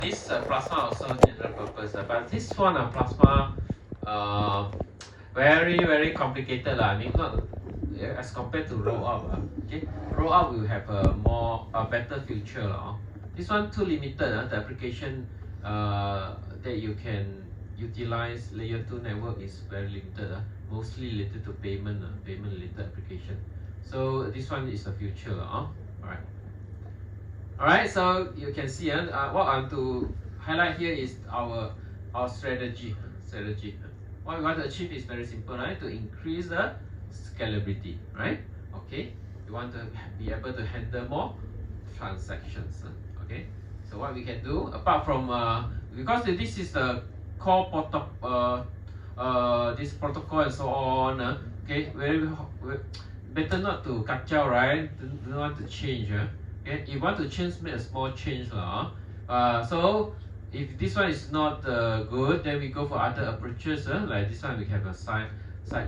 This plasma also general purpose, but this one plasma very complicated lah. I mean not as compared to roll up. Okay, roll up will have a better future lah. This one too limited. The application that you can utilize layer 2 network is very limited. Mostly related to payment related application. So this one is the future. Alright. Alright, so you can see what I want to highlight here is our strategy. What we want to achieve is very simple, right? To increase the scalability, right? Okay, we want to be able to handle more transactions. Okay, so what we can do apart from because this is the core this protocol and so on. Okay, very better not to kacau, right? Don't want to change. Okay, if you want to change, make a small change lah. So if this one is not good, then we go for other approaches. Like this one, we have a side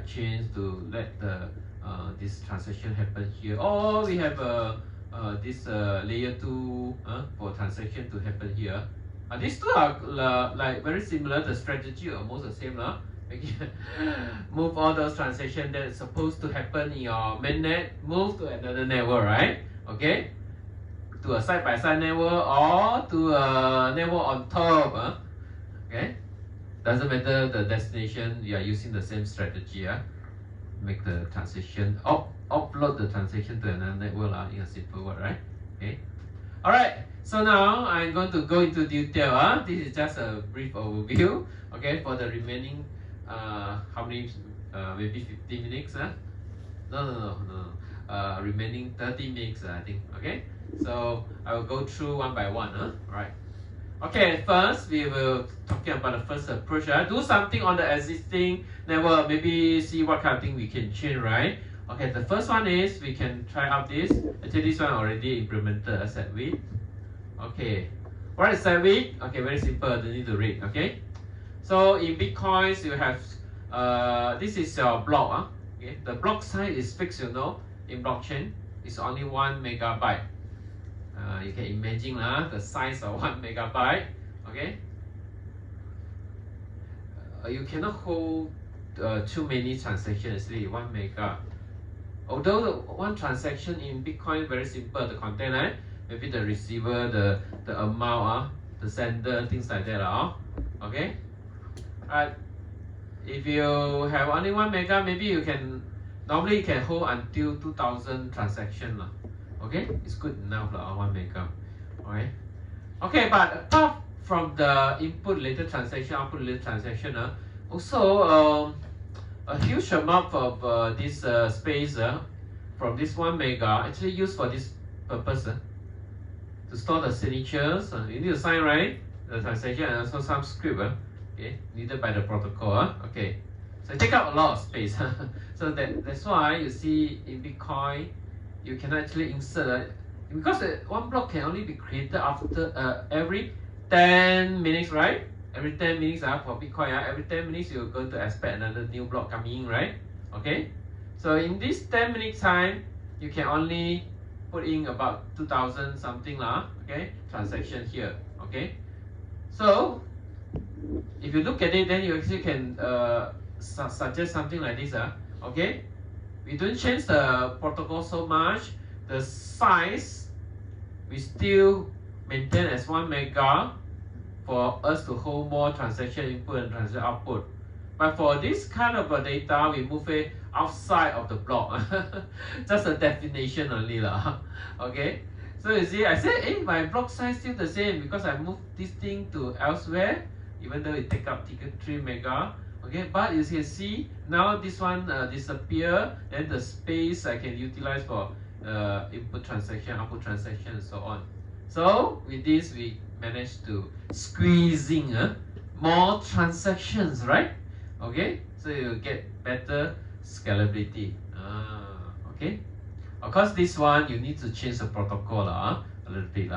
chains to let the this transaction happen here, or we have this layer 2 for transaction to happen here. These two are like very similar. The strategy are almost the same lah. Move all those transactions that's supposed to happen in your mainnet, move to another network, right? Okay, to a side-by-side network or to a network on top. Okay, doesn't matter the destination, you are using the same strategy. Make the transition, upload the transaction to another network in a simple word, right? Okay. Alright, so now I'm going to go into detail. This is just a brief overview. Okay, for the remaining how many maybe 15 minutes. No. Remaining 30 minutes, I think. Okay, so I will go through one by one. Alright. Okay, first we will talking about the first approach. Do something on the existing network, maybe see what kind of thing we can change, right? Okay, the first one is we can try out this. Actually, this one already implemented a set width. Okay, what is set width? Okay, very simple, don't need to read. Okay, so in Bitcoins you have this is your block. Okay, the block size is fixed, in blockchain. It's only 1 megabyte. You can imagine the size of 1 megabyte. Okay, you cannot hold too many transactions. 1 mega. Although one transaction in Bitcoin very simple, the content, maybe the receiver, the amount, the sender, things like that. Okay, if you have only 1 mega, maybe you can normally you can hold until 2,000 transactions. Okay, it's good enough 1 mega. Okay, but apart from the input related transaction, output related transaction, also a huge amount of this space from this 1 mega actually used for this purpose, to store the signatures. You need to sign, right, the transaction, and also some script okay, needed by the protocol. Okay, so it take up a lot of space. So that's why you see in Bitcoin you can actually insert because one block can only be created after every 10 minutes, right? Every 10 minutes for Bitcoin, every 10 minutes you're going to expect another new block coming in, right? Okay, so in this 10 minute time you can only put in about 2,000 something okay, transaction here. Okay, so if you look at it, then you actually can suggest something like this. Okay, we don't change the protocol so much, the size we still maintain as 1 mega for us to hold more transaction input and transaction output. But for this kind of data, we move it outside of the block. Just a definition only. Okay, so you see, I said, my block size still the same because I moved this thing to elsewhere, even though it take up 3 mega. Okay, but you can see now this one disappear, then the space I can utilize for input transaction, output transaction, and so on. So with this, we managed to squeezing more transactions, right? Okay, so you get better scalability. Okay, of course this one you need to change the protocol a little bit.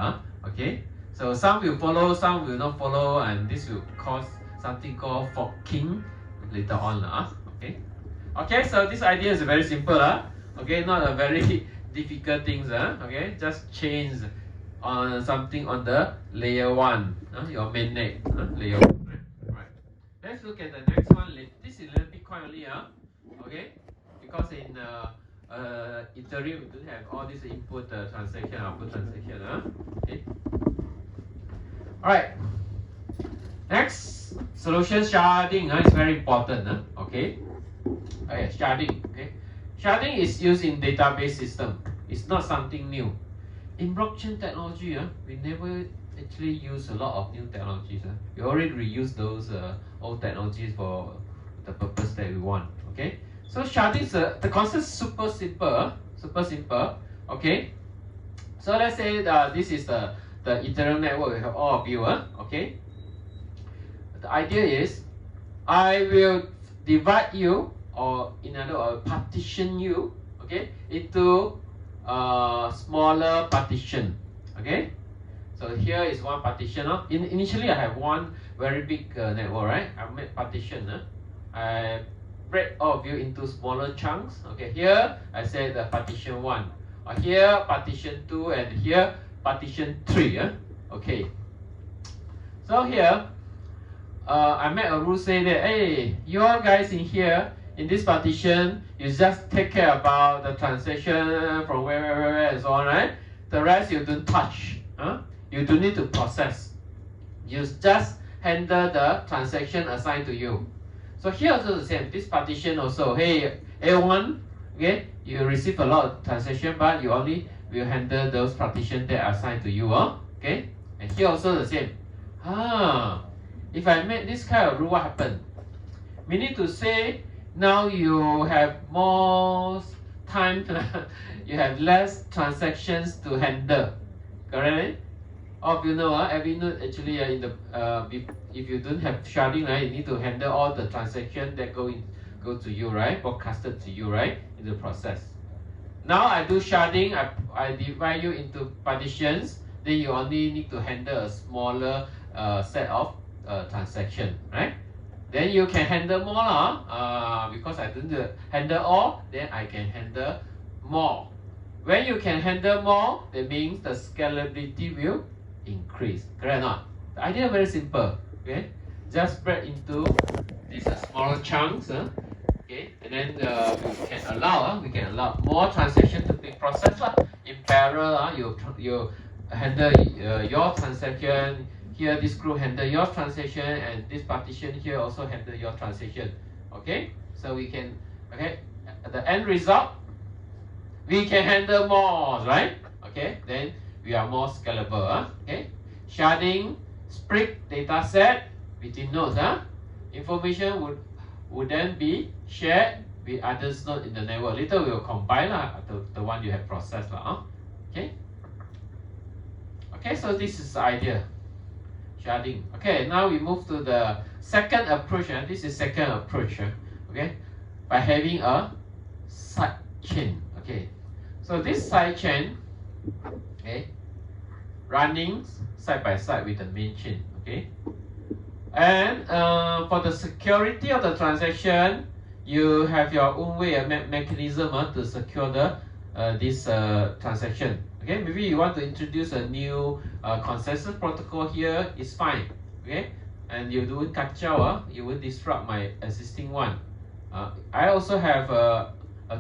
Okay, so some will follow, some will not follow, and this will cause something called forking later on. Okay, so this idea is very simple. Okay, not a very difficult things. Okay, just change on something on the layer 1, your mainnet, layer 1. Right. Let's look at the next one. This is a little bit quite early, okay? Because in Ethereum, we don't have all this input transaction, output transaction. Okay. All right. Next, solution sharding is very important. Okay. Okay, sharding. Okay. Sharding is used in database system. It's not something new. In blockchain technology, we never actually use a lot of new technologies. We already reuse those old technologies for the purpose that we want. Okay. So sharding, the concept is super simple. Super simple. Okay. So let's say this is the Ethereum network we have all of you. Okay. The idea is I will divide you, or in other words, partition you, okay, into smaller partition. Okay. So here is one partition. Initially, I have one very big network, right? I made partition. I break all of you into smaller chunks. Okay, here I say the partition 1. Here partition 2, and here partition 3. Okay. So here, I made a rule say that, hey, you all guys in here, in this partition, you just take care about the transaction from where, and so on, right? The rest you don't touch. You don't need to process. You just handle the transaction assigned to you. So here also the same. This partition also, hey, A1, okay, you receive a lot of transaction, but you only will handle those partitions that are assigned to you. Okay, and here also the same. If I make this kind of rule, what happened? We need to say now you have more time, you have less transactions to handle. Correct? All of you know, every node actually in the if you don't have sharding, right, you need to handle all the transactions that go to you, right, broadcasted to you, right, in the process. Now I do sharding, I divide you into partitions, then you only need to handle a smaller set of transaction, right? Then you can handle more, because I don't handle all, then I can handle more. When you can handle more, that means the scalability will increase. Correct or not? The idea is very simple. Okay, just spread into these smaller chunks. Okay, and then we can allow more transaction to be processed in parallel. You handle your transaction. Here this group handle your transaction, and this partition here also handle your transaction. Okay, so we can, okay, at the end result, we can handle more, right? Okay, then we are more scalable. Okay, sharding, split data set between nodes. Information would then be shared with others nodes in the network. Later we will combine the one you have processed. Okay. Okay, so this is the idea. Sharding. Okay, now we move to the second approach. This is second approach. Okay, by having a side chain. Okay, so this side chain, okay, running side by side with the main chain. Okay, and for the security of the transaction, you have your own way, a mechanism to secure the this transaction. Okay, maybe you want to introduce a new consensus protocol here, it's fine. Okay, and you do captcha, you will disrupt my existing one. I also have a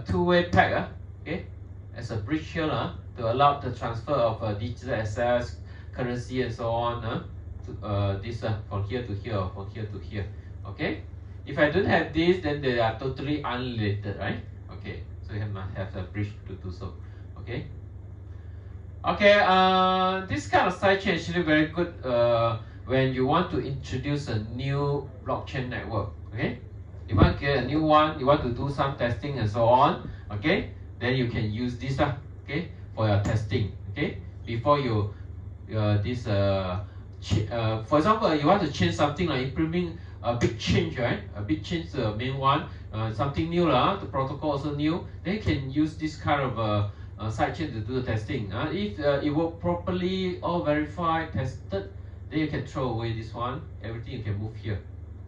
two-way peg, okay, as a bridge here to allow the transfer of digital assets, currency, and so on. To this from here to here, or from here to here. Okay, if I don't have this, then they are totally unrelated, right? Okay, so you must have a bridge to do so. Okay. Okay, this kind of sidechain is actually very good when you want to introduce a new blockchain network. Okay, you want to get a new one, you want to do some testing and so on. Okay, then you can use this okay, for your testing. Okay, before you for example, you want to change something like implementing a big change, right? A big change to the main one, something new the protocol also new. Then you can use this kind of sidechain to do the testing. If it work properly, all verified, tested, then you can throw away this one. Everything you can move here.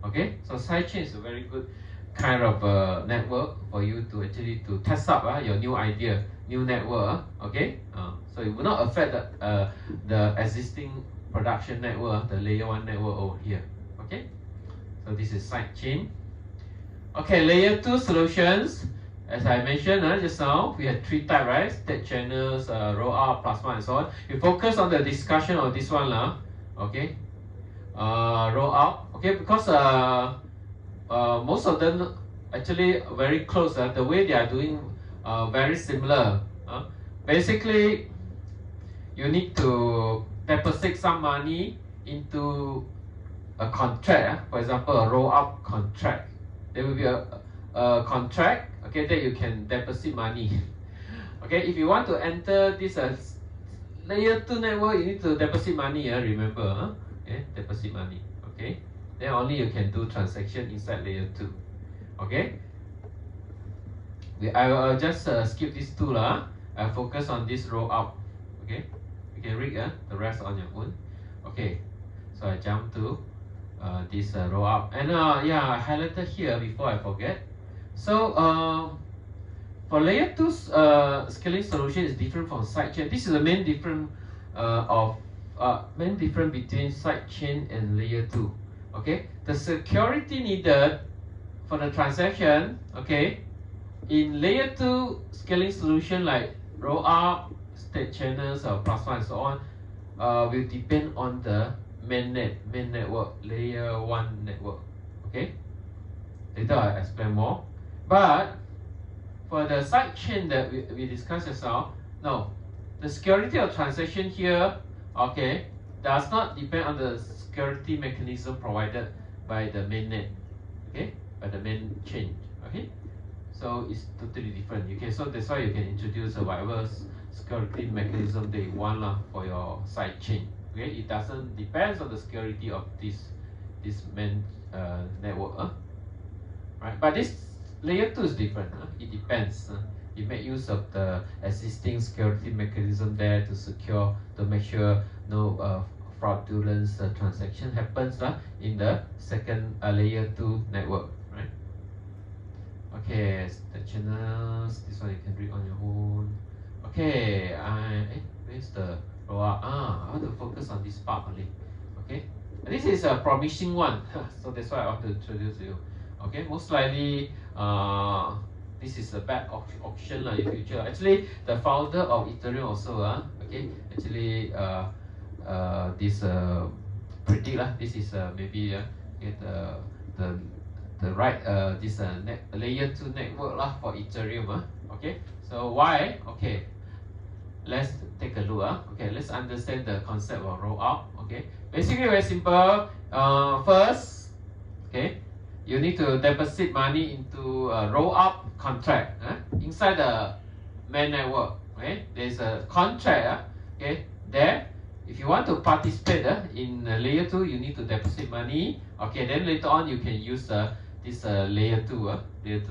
Okay, so sidechain is a very good kind of network for you to actually to test up your new idea, new network. Okay, So it will not affect the existing production network, the layer 1 network over here. Okay, so this is sidechain. Okay, layer 2 solutions. As I mentioned just now, we had 3 types, right? State channels, roll out, plasma, and so on. We focus on the discussion of this one, okay? Roll out, okay? Because most of them actually very close. The way they are doing very similar. Basically, you need to deposit some money into a contract. For example, a roll up contract. There will be a contract, okay, that you can deposit money. Okay, if you want to enter this layer 2 network, you need to deposit money, remember, okay, deposit money, okay, then only you can do transaction inside layer 2, okay. I will just skip this two I'll focus on this roll up, okay. You can read the rest on your own. Okay, so I jump to this roll up, and yeah, I highlighted here before I forget. So for layer 2 scaling solution is different from sidechain. This is the main difference between sidechain and layer 2. Okay, the security needed for the transaction, okay, in layer 2 scaling solution like roll up, state channels, or plasma and so on, will depend on the main network, layer 1 network. Okay, later I'll explain more. But for the sidechain that we discussed just now, no, the security of transaction here, okay, does not depend on the security mechanism provided by the mainnet, okay, by the main chain, okay. So it's totally different. So that's why you can introduce whatever security mechanism that you want for your sidechain. Okay, it doesn't depend on the security of this main network, right? But this layer 2 is different. It depends. You make use of the existing security mechanism there to make sure no fraudulent transaction happens in the second layer 2 network, right? Okay, the channels. This one you can read on your own. Okay, where's the rollout? I want to focus on this part only. Okay, and this is a promising one, so that's why I want to introduce you. Okay, most likely this is a bad option in the future. Actually, the founder of Ethereum also okay, actually this predict this is maybe the right this layer 2 network for Ethereum. Okay, so why? Okay, let's take a look. Okay, let's understand the concept of roll up. Okay, basically very simple. First, okay, you need to deposit money into a roll up contract inside the main network. Okay, there's a contract. Okay, there. If you want to participate in layer 2, you need to deposit money. Okay, then later on you can use this layer 2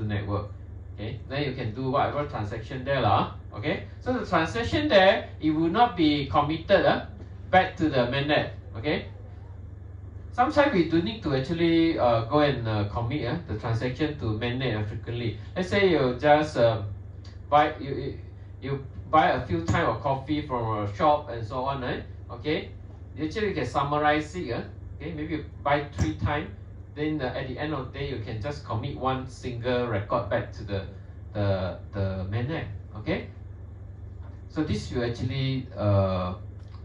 network. Okay, then you can do whatever transaction there Okay, so the transaction there, it will not be committed back to the mainnet. Okay, sometimes we do need to actually go and commit the transaction to mainnet frequently. Let's say you just buy you buy a few times of coffee from a shop and so on. Okay, actually you can summarize it. Okay, maybe you buy 3 times. Then at the end of the day, you can just commit one single record back to the mainnet. Okay, so this will actually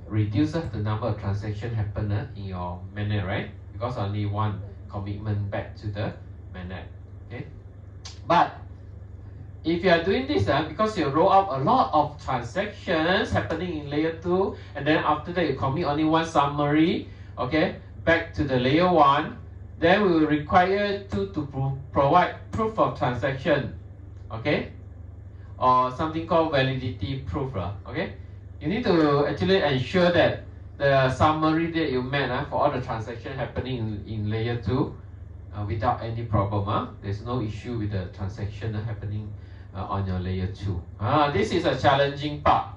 reduce the number of transactions happen in your mainnet, right? Because only one commitment back to the mainnet. Okay, but if you are doing this because you roll up a lot of transactions happening in layer 2, and then after that you commit only one summary, okay, back to the layer 1, then we will require you to provide proof of transaction, okay, or something called validity proof. Okay, you need to actually ensure that the summary that you made for all the transactions happening in layer 2 without any problem. There's no issue with the transaction happening on your layer 2. This is a challenging part.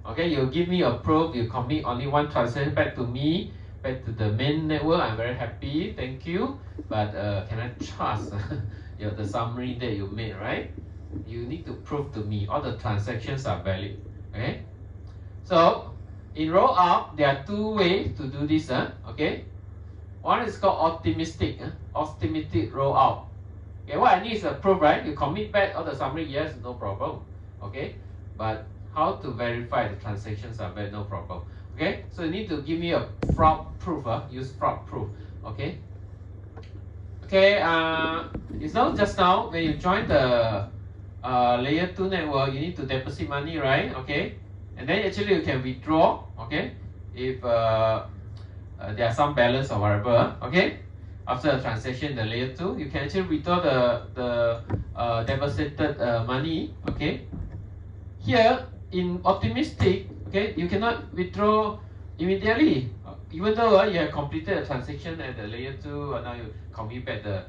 Okay, you give me a proof, you commit only one transaction back to me, back to the main network. I'm very happy, thank you. But can I trust the summary that you made, right? you need to prove to me all the transactions are valid. Okay, so in roll up there are two ways to do this. Okay, one is called optimistic roll out. Okay, what I need is a proof, right? You commit back all the summary, yes, no problem. Okay, but how to verify the transactions are valid, no problem. Okay, so you need to give me a fraud proof. Use fraud proof. Okay. Okay, you know just now when you join the layer 2 network, you need to deposit money, right? Okay, and then actually you can withdraw. Okay, if there are some balance or whatever. Okay, after a transaction in the layer 2, you can actually withdraw the deposited money. Okay, here in optimistic, okay, you cannot withdraw immediately, even though you have completed a transaction at the layer 2, now you commit back the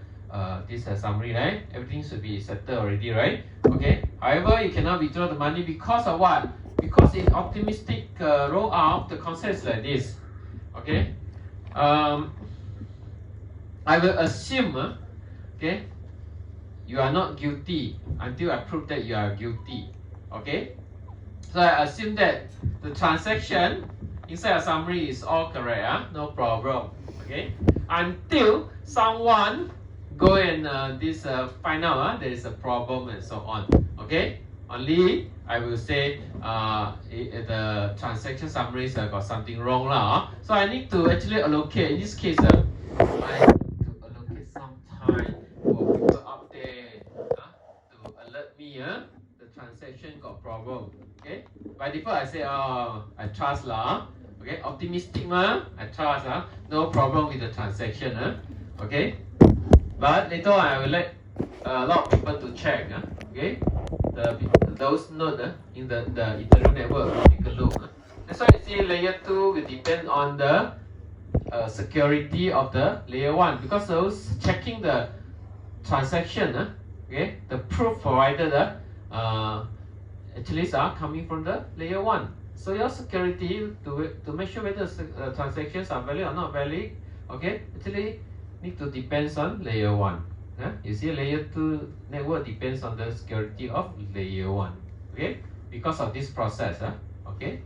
this summary, right? Everything should be settled already, right? Okay, however, you cannot withdraw the money because of what? Because in optimistic roll out, the concept is like this. Okay, I will assume okay, you are not guilty until I prove that you are guilty. Okay, so I assume that the transaction inside a summary is all correct, no problem. Okay, until someone go and find out there is a problem and so on. Okay, only I will say the transaction summaries got something wrong lah. So I need to actually allocate. In this case, I need to allocate some time for people up there to alert me. The transaction got problem. Okay, by default I say I trust lah. Okay, optimistic I trust no problem with the transaction. Okay, but later on I will let a lot of people to check. Okay, those nodes in the Ethereum network will take a look. That's why I say layer 2 will depend on the security of the layer 1, because those checking the transaction, okay, the proof provided actually are coming from the layer 1. So your security to make sure whether transactions are valid or not valid, okay, actually need to depends on layer 1. You see, layer 2 network depends on the security of layer 1. Okay, because of this process. Okay.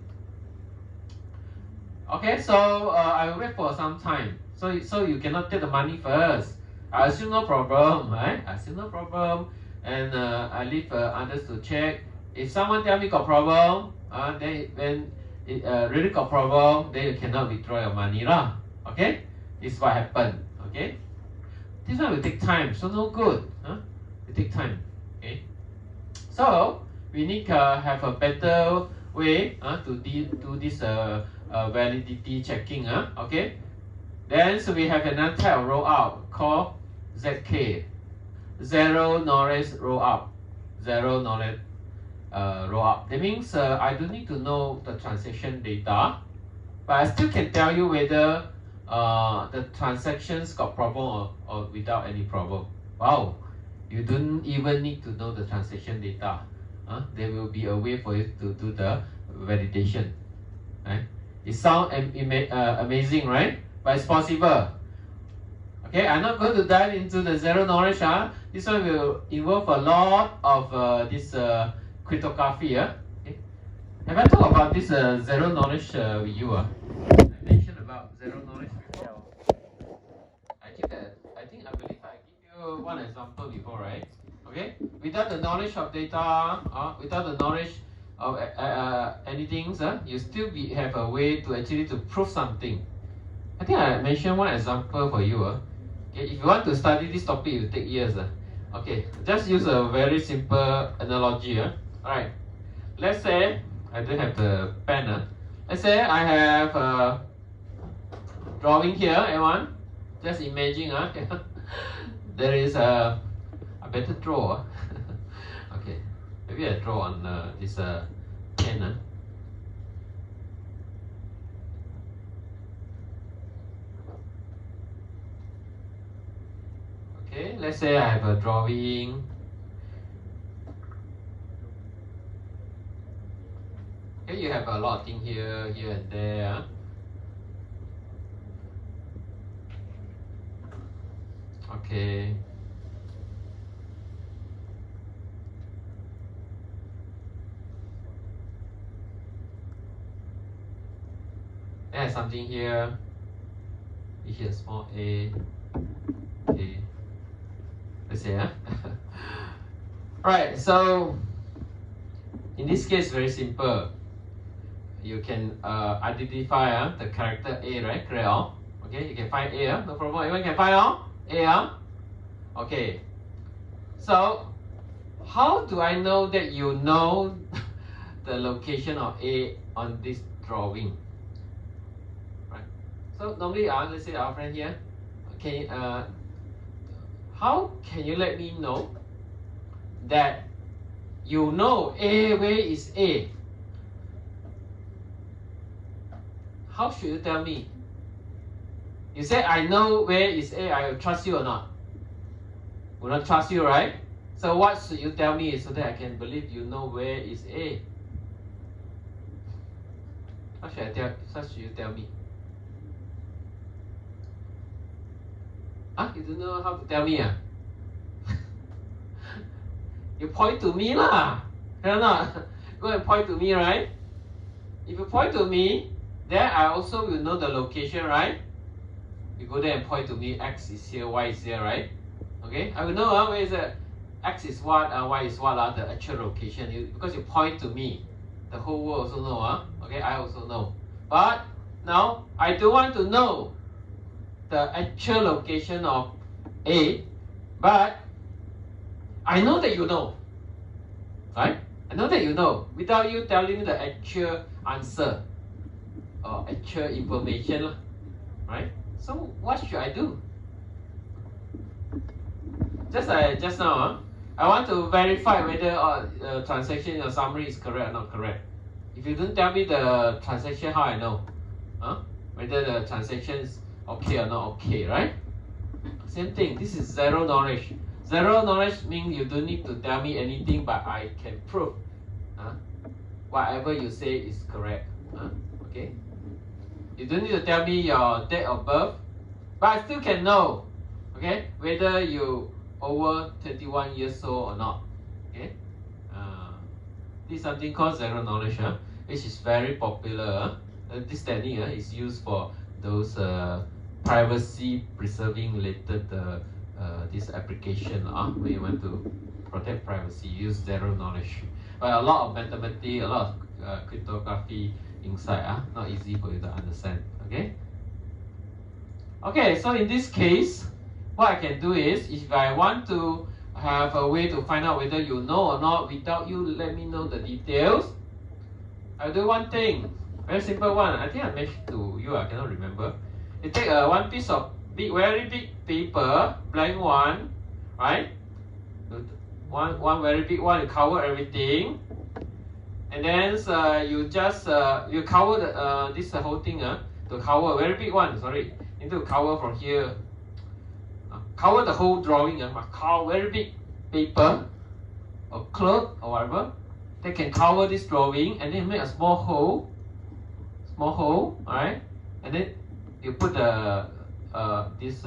Okay, so I will wait for some time. So you cannot take the money first. I assume no problem, right? I assume no problem, and I leave others to check. If someone tell me got problem, then when it really got problem, then you cannot withdraw your money lah. Okay, this is what happened. Okay, this one will take time, so no good. It take time. Okay, so we need to have a better way to do this validity checking. Okay, then so we have another type of roll out called ZK, zero knowledge roll up. Zero knowledge roll up. That means I don't need to know the transaction data, but I still can tell you whether the transactions got problem or without any problem. Wow, you don't even need to know the transaction data. There will be a way for you to do the validation. Right? It sounds amazing, right? But it's possible. Okay, I'm not going to dive into the zero knowledge. This one will involve a lot of this cryptography. Okay. Have I talked about this zero knowledge with you? I mentioned about zero knowledge before. I believe I give you one example before, right? Okay, without the knowledge of data, without the knowledge of anything, you still have a way to actually to prove something. I think I mentioned one example for you. Okay, if you want to study this topic, it will take years. Okay, just use a very simple analogy. Alright, let's say I don't have the pen. Let's say I have a drawing here, everyone. Just imagine. There is I better draw. Okay, maybe I draw on this pen. Okay, let's say I have a drawing. Okay, you have a lot of things here and there. Okay. add something here. Here small a. Okay. Let's see, huh? Right, so in this case, very simple. You can identify the character A, right? Correct? Okay, you can find A, no problem. Everyone can find A. Okay. So, how do I know that you know the location of A on this drawing? Right. So normally, let's say our friend here. Okay. How can you let me know that you know A, where is A? How should you tell me? You say, I know where is A, I will trust you or not? Will not trust you, right? So what should you tell me so that I can believe you know where is A? What should you tell me? You don't know how to tell me, You point to me lah. Or not? Go and point to me, right? If you point to me, then I also will know the location, right? You go there and point to me, X is here, Y is here, right? Okay, I will know where is it. X is what, Y is what, the actual location. Because you point to me, the whole world also know, Okay, I also know. But now I don't want to know the actual location of A, but I know that you know, right? I know that you know without you telling me the actual answer or actual information, right? So what should I do? Just now, I want to verify whether transaction or summary is correct or not correct. If you don't tell me the transaction, how I know? Whether the transaction is okay or not okay, right? Same thing. This is zero knowledge. Zero knowledge means you don't need to tell me anything, but I can prove whatever you say is correct. Okay. You don't need to tell me your date of birth, but I still can know, okay, whether you over 21 years old or not. Okay. This is something called zero knowledge, which is very popular. This technique is used for those privacy preserving related this application when you want to protect privacy, use zero knowledge. But a lot of mathematics, a lot of cryptography inside, not easy for you to understand. Okay, so in this case, what I can do is, if I want to have a way to find out whether you know or not without you let me know the details, I'll do one thing, very simple one. I think I mentioned to you, I cannot remember. You take one piece of very big paper, blank one, right? One very big one, you cover everything, and then you just you cover this whole thing to cover a very big one. Sorry, you need to cover from here. Cover the whole drawing. Cover very big paper or cloth or whatever. They can cover this drawing and then make a small hole. Alright, and then you put the this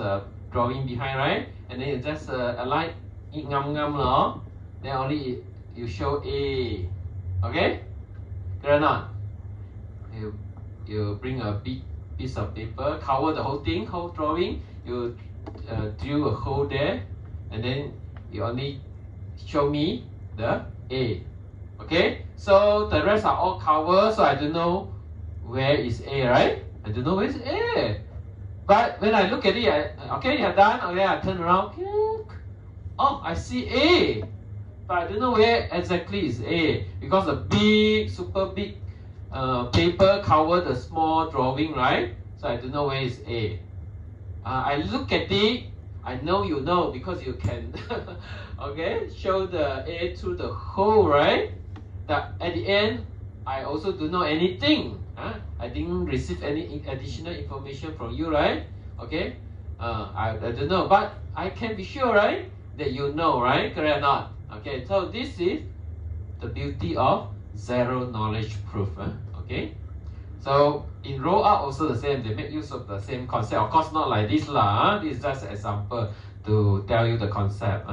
drawing behind, right? And then you just align it ngam, then only you show A. Okay? Clear or not? You bring a big piece of paper, cover the whole thing, whole drawing. You drill a hole there, and then you only show me the A. Okay? So the rest are all covered, so I don't know where is A, right? I don't know where is A. But when I look at it, okay, you're done. Okay, I turn around. Oh, I see A. But I don't know where exactly is A, because the big, super big paper cover the small drawing, right? So I don't know where is A. I look at it, I know you know, because you can okay, show the A through the hole, right? That at the end, I also don't know anything. I didn't receive any additional information from you, right? Okay, I don't know, but I can be sure, right, that you know, right? Correct or not? Okay, so this is the beauty of zero knowledge proof. Okay, so in roll up also the same. They make use of the same concept. Of course, not like this lah. This is just an example to tell you the concept.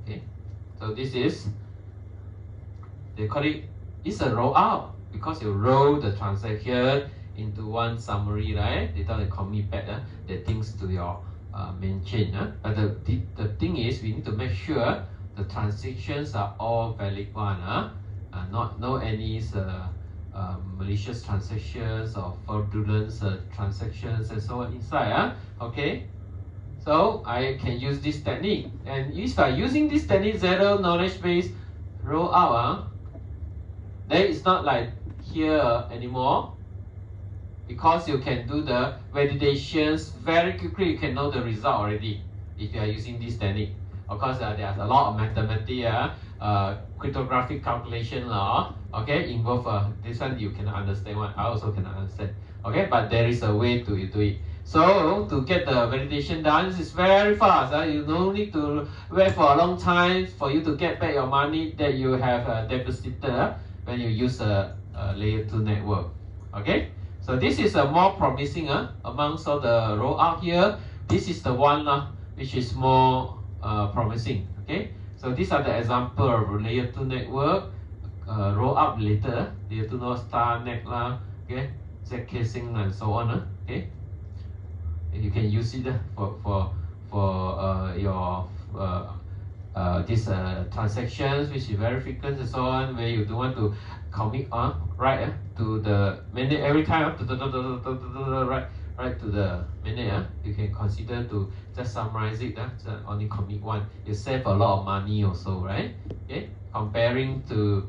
Okay, so this is, they call it, it's a roll out. because you roll the transaction into one summary, right? Later they commit back the things to your main chain. But the thing is, we need to make sure the transactions are all valid one. Not no any malicious transactions or fraudulent transactions and so on inside. Okay. So I can use this technique, and if I using this technique, zero knowledge base rollout, then it's not like here anymore, because you can do the validations very quickly. You can know the result already if you are using this technique. Of course, there's a lot of mathematics, cryptographic calculation, okay, involve this one you cannot understand. One I also cannot understand. Okay, but there is a way to do it. So to get the validation done, this is very fast. You don't need to wait for a long time for you to get back your money that you have deposited when you use a layer 2 network. Okay, so this is a more promising amongst all the rollout here. This is the one which is more promising. Okay, so these are the example of layer 2 network rollout later. Layer 2 node StarNet okay, zkSync and so on. Okay. You can use it for your these transactions which is very frequent and so on, where you don't want to commit right to the minute every time right to the minute. You can consider to just summarize it, only commit one. You save a lot of money also, right? Okay, comparing to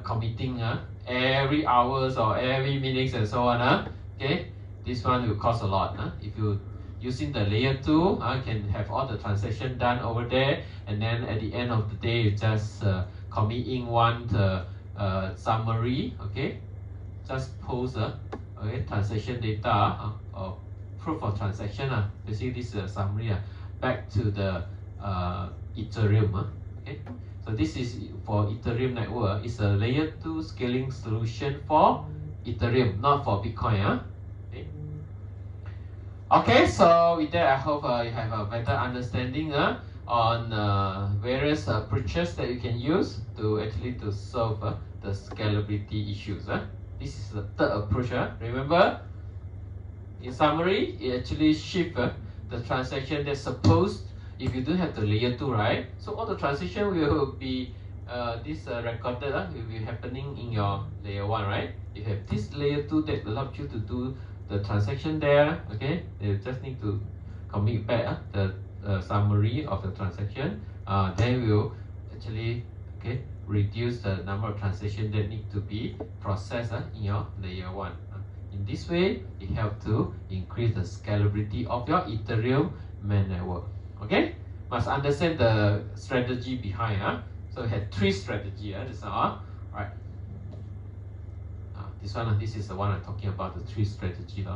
committing every hours or every minutes and so on. Okay. This one will cost a lot. If you using the layer 2, can have all the transaction done over there, and then at the end of the day, you just committing one summary. Okay, just post okay, transaction data or proof of transaction. Basically, this is a summary back to the Ethereum. Okay, so this is for Ethereum network. It's a layer 2 scaling solution for Ethereum, not for Bitcoin. Okay, so with that, I hope you have a better understanding on various approaches that you can use to actually to solve the scalability issues. This is the third approach. Remember, in summary, it actually shifts the transaction that's supposed, if you don't have the layer 2, right? So all the transaction will be recorded will be happening in your layer 1, right? You have this layer 2 that allows you to do the transaction there. Okay, you just need to commit back the summary of the transaction. Then we'll actually reduce the number of transactions that need to be processed in your layer 1. In this way, it helps to increase the scalability of your Ethereum main network. Okay, must understand the strategy behind. So we had 3 strategies. This one, right? This is the one I'm talking about, the 3 strategy.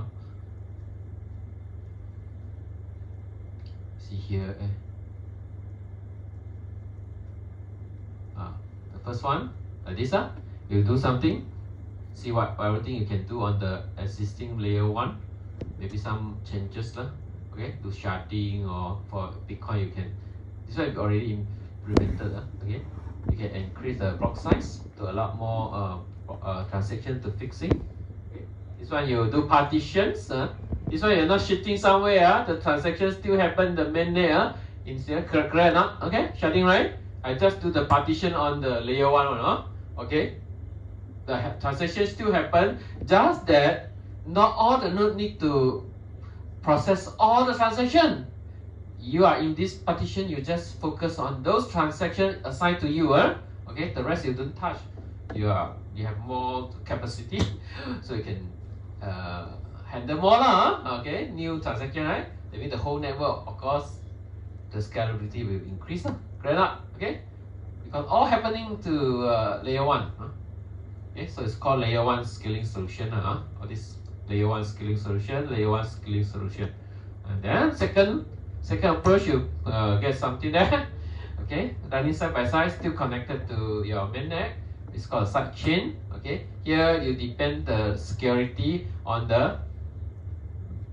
See here. The first one, like this. You do something, see what everything you can do on the existing layer 1. Maybe some changes. Okay, do sharding, or for Bitcoin you can. This one already implemented. Okay, you can increase the block size to allow more transaction to fixing. Okay. This one you do partitions. This one you're not shifting somewhere. The transaction still happen the mainnet. Instead, correct not? Okay, sharding, right? I just do the partition on the layer 1. Okay, the transaction still happen. Just that not all the node need to process all the transaction. You are in this partition. You just focus on those transactions assigned to you. Okay, the rest you don't touch. You have more capacity, so you can handle more okay, new transaction, right? That means the whole network, of course, the scalability will increase. Correct not? Okay, because all happening to layer 1. Okay, so it's called layer 1 scaling solution. Or this layer 1 scaling solution, layer 1 scaling solution. And then second approach, you get something there. Okay, running side by side, still connected to your mainnet. It's called side chain. Okay, here you depend the security on the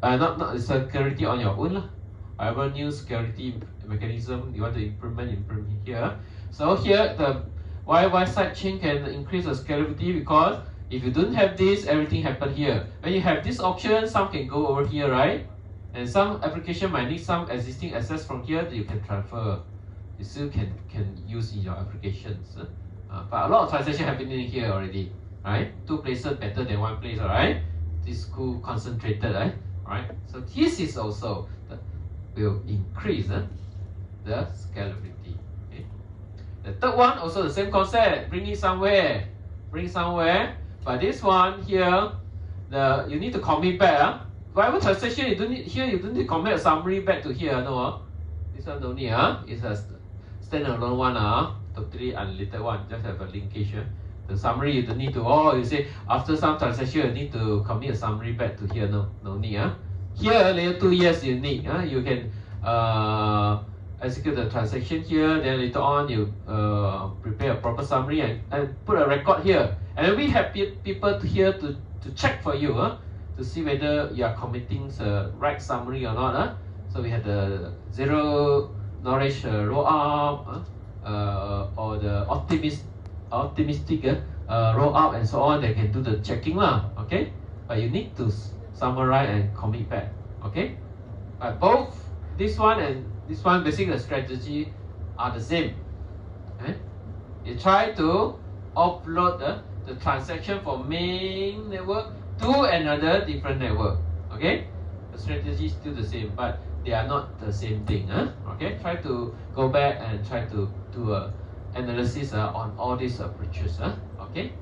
not security on your own. However, new security mechanism you want to implement here. So here the why side chain can increase the scalability, because If you don't have this, everything happen here. When you have this option, some can go over here, right? And some application might need some existing access from here that you can transfer. You still can use in your applications. But a lot of transaction happening here already, right? 2 places better than 1 place, alright? This school concentrated, right? Alright. So this is also will increase the scalability. Okay? The third one also the same concept. Bring it somewhere. But this one here, you need to commit back. Whatever transaction you don't need here, you don't need to commit a summary back to here. No, this one don't need. It's a standalone one. Totally unrelated one. Just have a linkage. The summary you don't need to. You say after some transaction you need to commit a summary back to here. No need. Here layer 2, yes, you need. You can execute the transaction here. Then later on you prepare a proper summary and put a record here. And then we have people here to check for you. To see whether you are committing the right summary or not. So we have the zero knowledge roll up or the optimistic roll up and so on. They can do the checking okay? But you need to summarize and commit back, okay? But both this one and this one, basically the strategy are the same. Okay? You try to offload the transaction from main network to another different network. Okay, the strategy is still the same, but they are not the same thing. Okay, try to go back and try to do a analysis on all these approaches. Okay.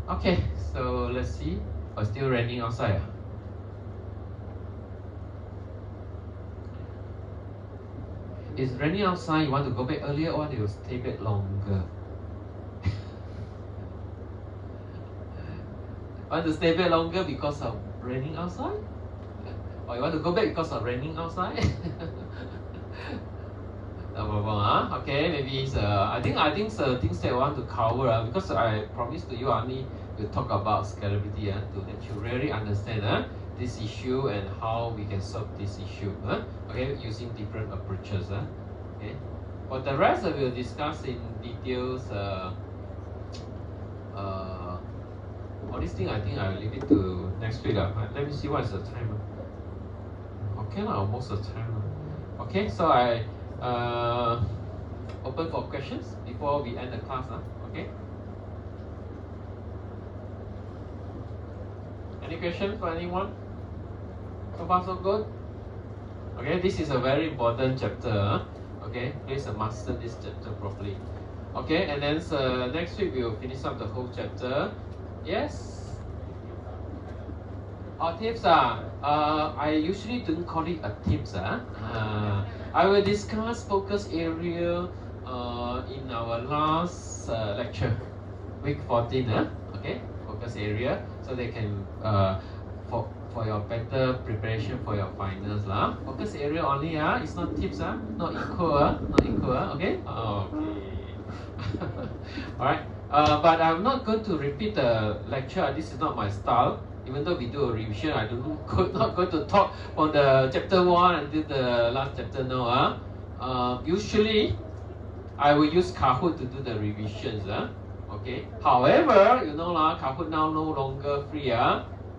Okay, so let's see. Still raining outside. It's raining outside. You want to go back earlier, or you will stay back longer? Want to stay back longer because of raining outside? Or you want to go back because of raining outside? Okay, maybe it's I think the things that I want to cover because I promised to you I only will talk about scalability to let you really understand this issue and how we can solve this issue. Okay, using different approaches. Okay. For the rest we will discuss in details. All these things I think I will leave it to next week. Let me see what is the time. Okay, almost the time. Okay, so I open for questions before we end the class. Okay. Any question for anyone? So far so good? Okay, this is a very important chapter. Okay, please master this chapter properly. Okay, and then next week we will finish up the whole chapter. Yes? Tips I usually don't call it a tips. I will discuss focus area in our last lecture, week 14. Okay, focus area, so they can for your better preparation for your finals Focus area only it's not tips not equal okay. Alright. But I'm not going to repeat the lecture. This is not my style. Even though we do a revision, I not going to talk from the chapter 1 until the last chapter now. Usually, I will use Kahoot to do the revisions. Okay. However, you know Kahoot now no longer free.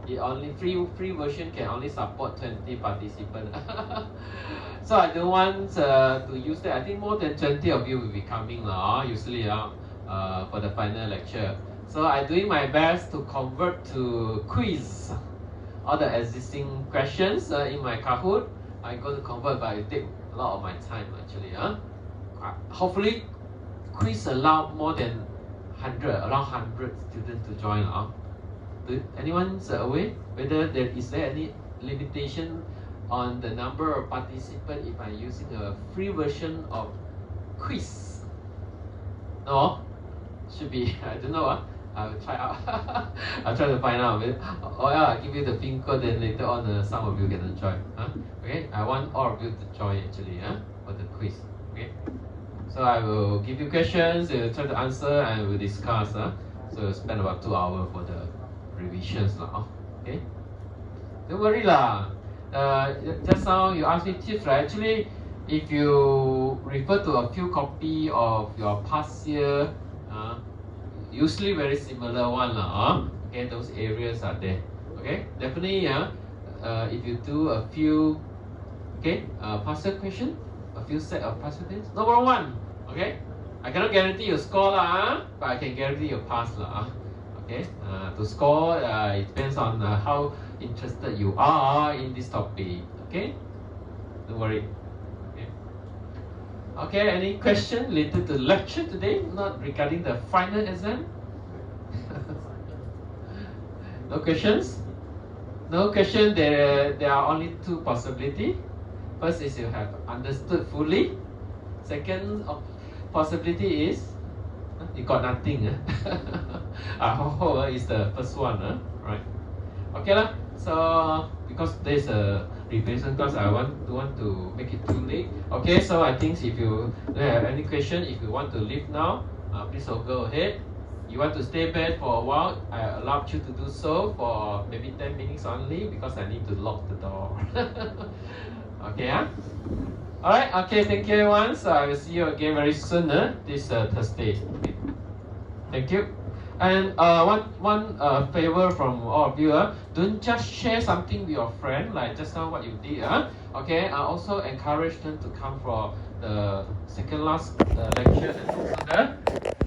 It only free version can only support 20 participants. So I don't want to use that. I think more than 20 of you will be coming usually for the final lecture. So I'm doing my best to convert to quiz all the existing questions in my Kahoot. I'm going to convert, but it take a lot of my time actually. Hopefully, quiz allow more than around 100 students to join. Anyone aware whether there is any limitation on the number of participants if I'm using a free version of quiz? No? Should be. I don't know. I'll try out. I'll try to find out. I'll give you the pin code, then later on some of you can join. Okay? I want all of you to join actually for the quiz. Okay? So I will give you questions, you'll try to answer, and we'll discuss. So we'll spend about 2 hours for the revisions. Okay? Don't worry just now you asked me tips, right? Actually, if you refer to a few copy of your past year Usually very similar one lah. Okay, those areas are there. Okay, definitely if you do a few puzzle question, a few set of puzzle questions, no problem. Okay, I cannot guarantee you score lah, but I can guarantee you pass lah. Okay, to score it depends on how interested you are in this topic. Okay, don't worry. Okay, any question related to lecture today? Not regarding the final exam? No questions? No question, there are only two possibilities. First is you have understood fully. Second possibility is you got nothing. I hope is the first one. Right? Okay lah. So because there's a revision class, I don't want to make it too late. Okay, so I think if you don't have any question, if you want to leave now, please go ahead. You want to stay back for a while, I allowed you to do so for maybe 10 minutes only because I need to lock the door. Okay, Alright, okay, thank you everyone. So I will see you again very soon, this Thursday. Okay. Thank you. And one favor from all of you, don't just share something with your friend like just now what you did. Okay, I also encourage them to come for the second last lecture and also the